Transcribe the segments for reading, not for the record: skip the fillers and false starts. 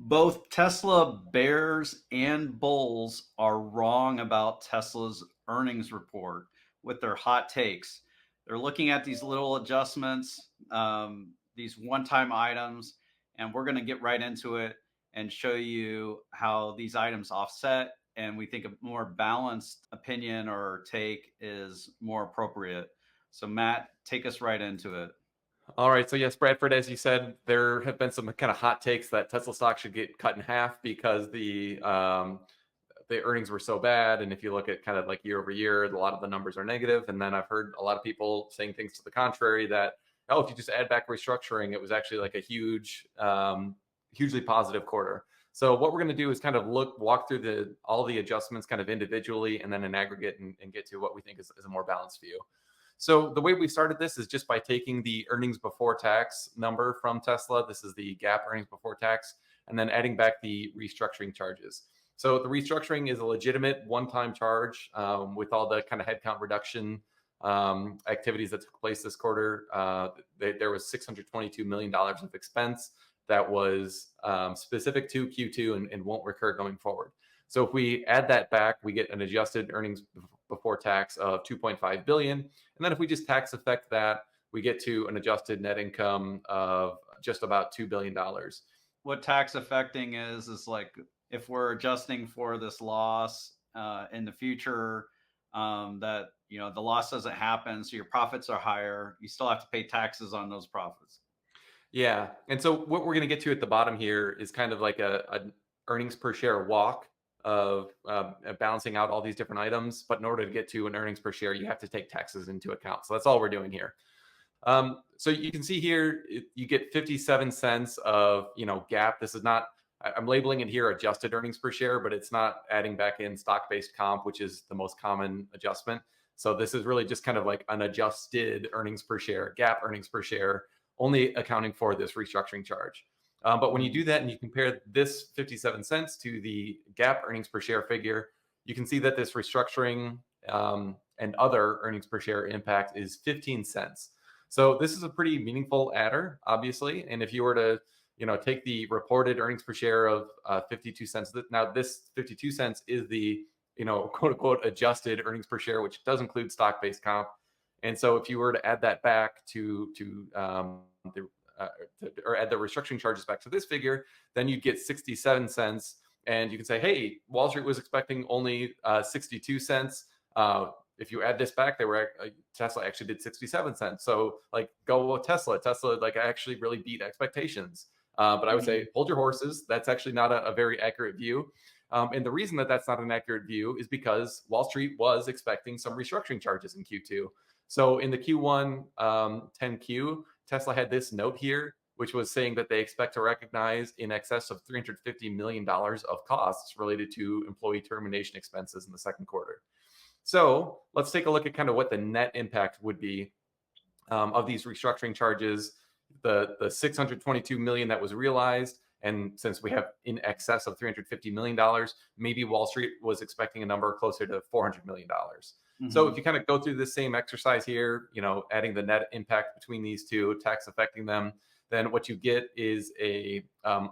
Both Tesla bears and bulls are wrong about Tesla's earnings report with their hot takes. They're looking at these little adjustments, these one-time items, and we're going to get right into it and show you how these items offset. And we think a more balanced opinion or take is more appropriate. So, Matt, take us right into it. All right. So yes, Bradford, as you said, there have been some kind of hot takes that Tesla stock should get cut in half because the earnings were so bad. And if you look at kind of like year over year, a lot of the numbers are negative. And then I've heard a lot of people saying things to the contrary that, oh, if you just add back restructuring, it was actually like a hugely positive quarter. So what we're going to do is kind of walk through all the adjustments kind of individually and then in aggregate and get to what we think is a more balanced view. So the way we started this is just by taking the earnings before tax number from Tesla. This is the GAAP earnings before tax, and then adding back the restructuring charges. So the restructuring is a legitimate one-time charge with all the kind of headcount reduction activities that took place this quarter. There was $622 million of expense that was specific to Q2 and won't recur going forward. So if we add that back, we get an adjusted earnings before tax of 2.5 billion. And then if we just tax affect that, we get to an adjusted net income of just about $2 billion. What tax affecting is like if we're adjusting for this loss in the future, that the loss doesn't happen, so your profits are higher, you still have to pay taxes on those profits. Yeah. And so what we're going to get to at the bottom here is kind of like a earnings per share walk of balancing out all these different items. But in order to get to an earnings per share, you have to take taxes into account. So that's all we're doing here. So you can see here, you get 57 cents of, GAAP. This is not, I'm labeling it here adjusted earnings per share, but it's not adding back in stock-based comp, which is the most common adjustment. So this is really just kind of like an adjusted earnings per share, GAAP earnings per share, only accounting for this restructuring charge. But when you do that and you compare this 57 cents to the GAAP earnings per share figure, you can see that this restructuring and other earnings per share impact is 15 cents. So this is a pretty meaningful adder, obviously. And if you were to, take the reported earnings per share of 52 cents, now this 52 cents is the, quote unquote, adjusted earnings per share, which does include stock-based comp. And so if you were to add that back or add the restructuring charges back to this figure, then you'd get 67 cents. And you can say, hey, Wall Street was expecting only 62 cents. If you add this back, Tesla actually did 67 cents. So go with Tesla. Tesla actually really beat expectations. But I would say hold your horses. That's actually not a very accurate view. And the reason that that's not an accurate view is because Wall Street was expecting some restructuring charges in Q2. So in the Q1 10Q, Tesla had this note here, which was saying that they expect to recognize in excess of $350 million of costs related to employee termination expenses in the second quarter. So let's take a look at kind of what the net impact would be of these restructuring charges, the $622 million that was realized. And since we have in excess of $350 million, maybe Wall Street was expecting a number closer to $400 million. So if you kind of go through this same exercise here, adding the net impact between these two, tax affecting them, then what you get is a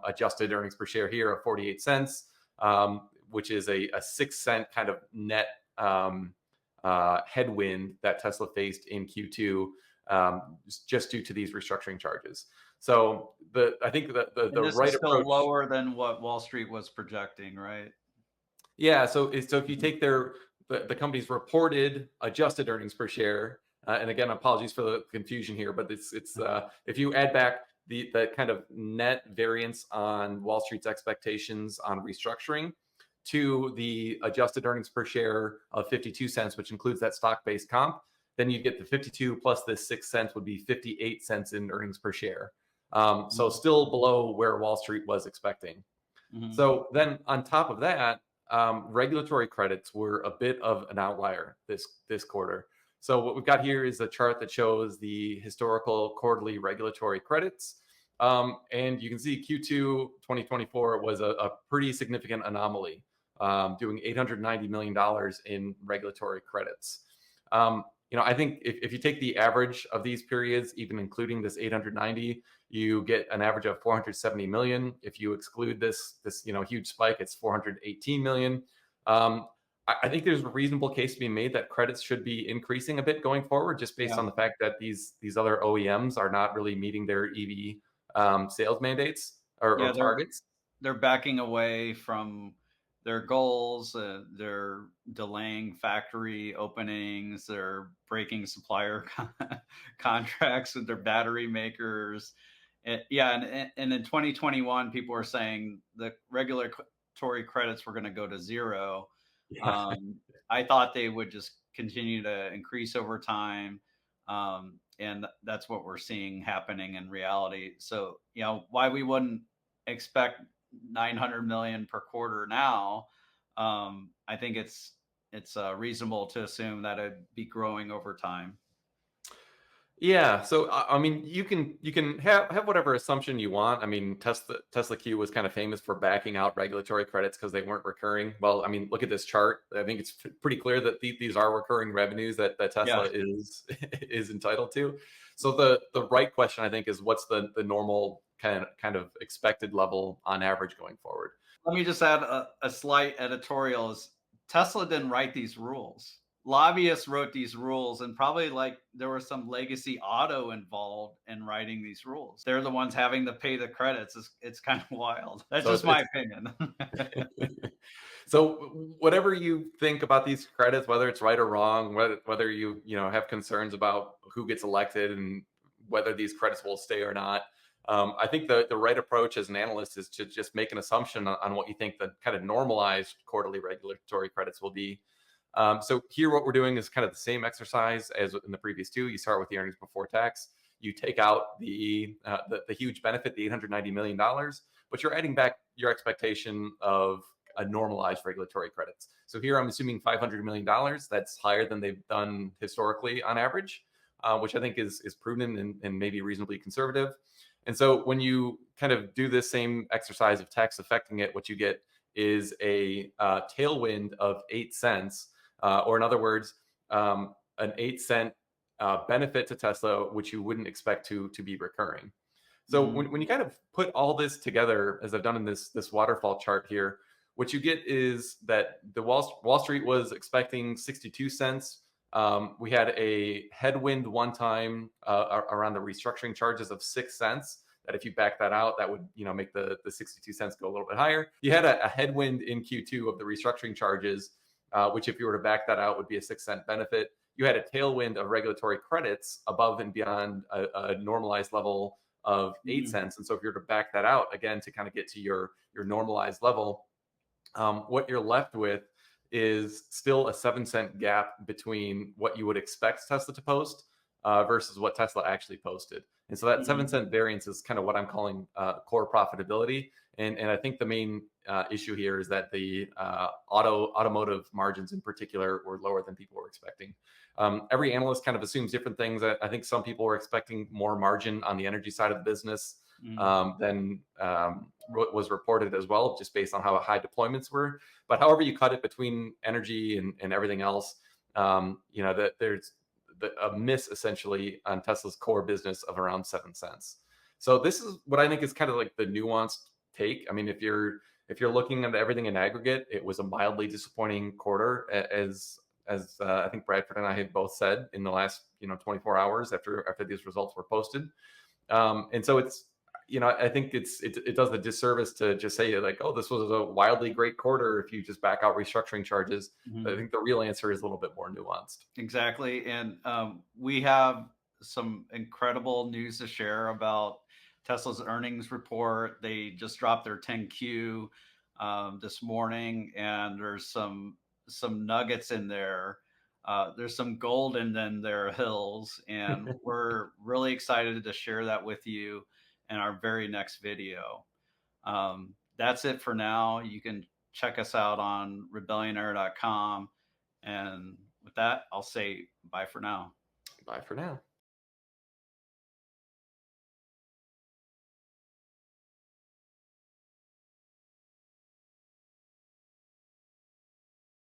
adjusted earnings per share here of 48 cents, which is a 6 cent kind of net headwind that Tesla faced in Q2 just due to these restructuring charges. So I think the right is still approach lower than what Wall Street was projecting, right? Yeah. So if you take the company's reported adjusted earnings per share, and again, apologies for the confusion here, but it's if you add back the kind of net variance on Wall Street's expectations on restructuring to the adjusted earnings per share of 52 cents, which includes that stock-based comp, then you get the 52 plus this 6 cents would be 58 cents in earnings per share. So still below where Wall Street was expecting. So then on top of that, regulatory credits were a bit of an outlier this quarter. So what we've got here is a chart that shows the historical quarterly regulatory credits. And you can see Q2 2024 was a pretty significant anomaly, doing $890 million in regulatory credits. I think if you take the average of these periods, even including this 890, you get an average of 470 million. If you exclude this huge spike, it's 418 million. I think there's a reasonable case to be made that credits should be increasing a bit going forward, just based Yeah. on the fact that these other OEMs are not really meeting their EV sales mandates or Yeah, targets. they're backing away from their goals. They're delaying factory openings. They're breaking supplier contracts with their battery makers. Yeah, and in 2021, people were saying the regulatory credits were going to go to zero. Yeah. Um, I thought they would just continue to increase over time. And that's what we're seeing happening in reality. So, why we wouldn't expect 900 million per quarter now. I think it's reasonable to assume that it'd be growing over time. Yeah, so I mean, you can have whatever assumption you want. I mean, Tesla Q was kind of famous for backing out regulatory credits because they weren't recurring. Well, I mean, look at this chart. I think it's pretty clear that these are recurring revenues that Yeah. Tesla is is entitled to. So the right question, I think, is what's the normal kind of expected level on average going forward. Let me just add a slight editorial. Is Tesla didn't write these rules. Lobbyists wrote these rules, and probably like there was some legacy auto involved in writing these rules. They're the ones having to pay the credits. It's kind of wild. That's So just my opinion. so whatever you think about these credits, whether it's right or wrong, whether you have concerns about who gets elected and whether these credits will stay or not, I think the right approach as an analyst is to just make an assumption on what you think the kind of normalized quarterly regulatory credits will be. So here, what we're doing is kind of the same exercise as in the previous two. You start with the earnings before tax. You take out the huge benefit, the $890 million, but you're adding back your expectation of a normalized regulatory credits. So here, I'm assuming $500 million. That's higher than they've done historically on average, which I think is prudent and maybe reasonably conservative. And so when you kind of do this same exercise of tax affecting it, what you get is a tailwind of 8 cents, or in other words, an 8 cent benefit to Tesla, which you wouldn't expect to be recurring. So Mhm. when you kind of put all this together, as I've done in this waterfall chart here, what you get is that the Wall Street was expecting 62 cents. We had a headwind one time around the restructuring charges of 6 cents. That if you back that out, that would make the 62 cents go a little bit higher. You had a headwind in Q2 of the restructuring charges, which if you were to back that out would be a 6 cent benefit. You had a tailwind of regulatory credits above and beyond a normalized level of 8 Mhm. cents. And so if you were to back that out again to kind of get to your normalized level, what you're left with is still a 7 cent gap between what you would expect Tesla to post versus what Tesla actually posted. And so that seven Mhm. cent variance is kind of what I'm calling core profitability. And I think the main issue here is that the automotive margins in particular were lower than people were expecting. Every analyst kind of assumes different things. I think some people were expecting more margin on the energy side of the business Mhm. than was reported as well, just based on how high deployments were. But however you cut it between energy and everything else, that there's a miss essentially on Tesla's core business of around 7 cents. So this is what I think is kind of like the nuanced take. I mean, if you're looking at everything in aggregate, it was a mildly disappointing quarter, as I think Bradford and I had both said in the last 24 hours after these results were posted. And so I think it does the disservice to just say like, oh, this was a wildly great quarter if you just back out restructuring charges. I Mhm. think the real answer is a little bit more nuanced. Exactly. And we have some incredible news to share about Tesla's earnings report. They just dropped their 10Q this morning, and there's some nuggets in there. There's some gold in them their hills, and we're really excited to share that with you in our very next video. That's it for now. You can check us out on rebellionaire.com. And with that, I'll say bye for now. Bye for now.